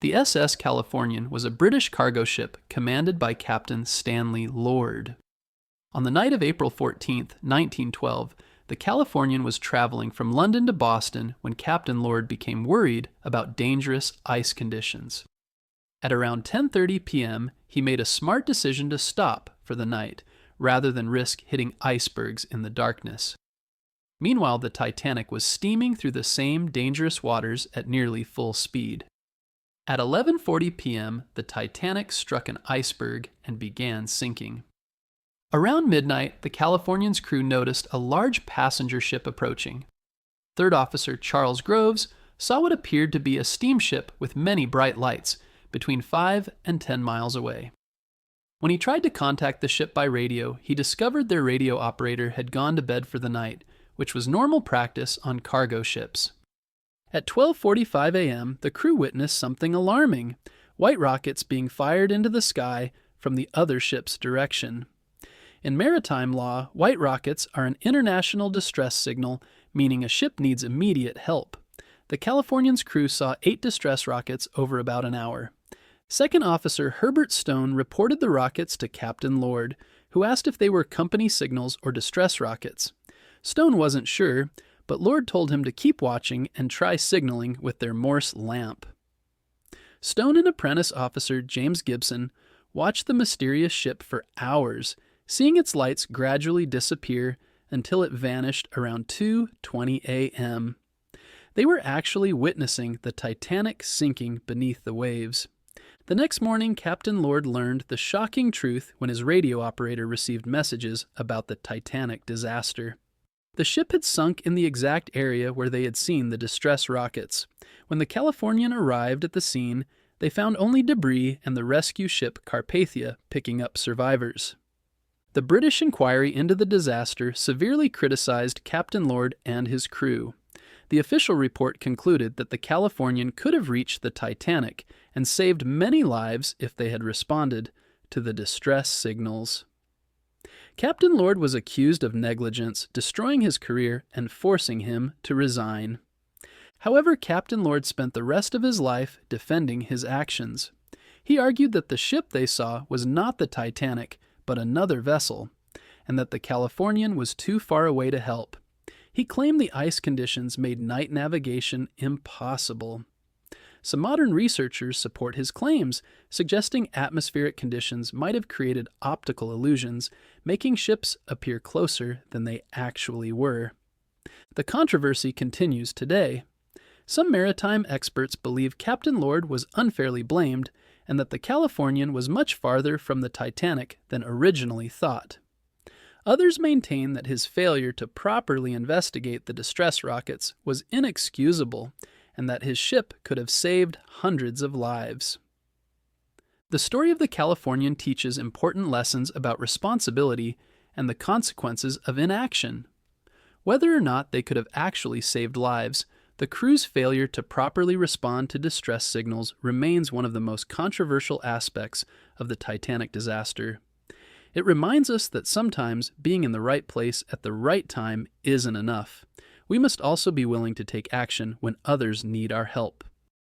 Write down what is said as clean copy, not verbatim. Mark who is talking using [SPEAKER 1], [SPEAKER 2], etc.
[SPEAKER 1] The SS Californian was a British cargo ship commanded by Captain Stanley Lord. On the night of April 14, 1912, the Californian was traveling from London to Boston when Captain Lord became worried about dangerous ice conditions. At around 10:30 p.m., he made a smart decision to stop for the night, rather than risk hitting icebergs in the darkness. Meanwhile, the Titanic was steaming through the same dangerous waters at nearly full speed. At 11:40 p.m., the Titanic struck an iceberg and began sinking. Around midnight, the Californian's crew noticed a large passenger ship approaching. Third Officer Charles Groves saw what appeared to be a steamship with many bright lights, between 5 and 10 miles away. When he tried to contact the ship by radio, he discovered their radio operator had gone to bed for the night, which was normal practice on cargo ships. At 12:45 a.m., the crew witnessed something alarming: white rockets being fired into the sky from the other ship's direction. In maritime law, white rockets are an international distress signal, meaning a ship needs immediate help. The Californian's crew saw 8 distress rockets over about an hour. Second Officer Herbert Stone reported the rockets to Captain Lord, who asked if they were company signals or distress rockets. Stone wasn't sure, but Lord told him to keep watching and try signaling with their Morse lamp. Stone and Apprentice Officer James Gibson watched the mysterious ship for hours, seeing its lights gradually disappear until it vanished around 2:20 a.m. They were actually witnessing the Titanic sinking beneath the waves. The next morning, Captain Lord learned the shocking truth when his radio operator received messages about the Titanic disaster. The ship had sunk in the exact area where they had seen the distress rockets. When the Californian arrived at the scene, they found only debris and the rescue ship Carpathia picking up survivors. The British inquiry into the disaster severely criticized Captain Lord and his crew. The official report concluded that the Californian could have reached the Titanic and saved many lives if they had responded to the distress signals. Captain Lord was accused of negligence, destroying his career and forcing him to resign. However, Captain Lord spent the rest of his life defending his actions. He argued that the ship they saw was not the Titanic, but another vessel, and that the Californian was too far away to help. He claimed the ice conditions made night navigation impossible. Some modern researchers support his claims, suggesting atmospheric conditions might have created optical illusions, making ships appear closer than they actually were. The controversy continues today. Some maritime experts believe Captain Lord was unfairly blamed and that the Californian was much farther from the Titanic than originally thought. Others maintain that his failure to properly investigate the distress rockets was inexcusable and that his ship could have saved hundreds of lives. The story of the Californian teaches important lessons about responsibility and the consequences of inaction. Whether or not they could have actually saved lives, the crew's failure to properly respond to distress signals remains one of the most controversial aspects of the Titanic disaster. It reminds us that sometimes being in the right place at the right time isn't enough. We must also be willing to take action when others need our help.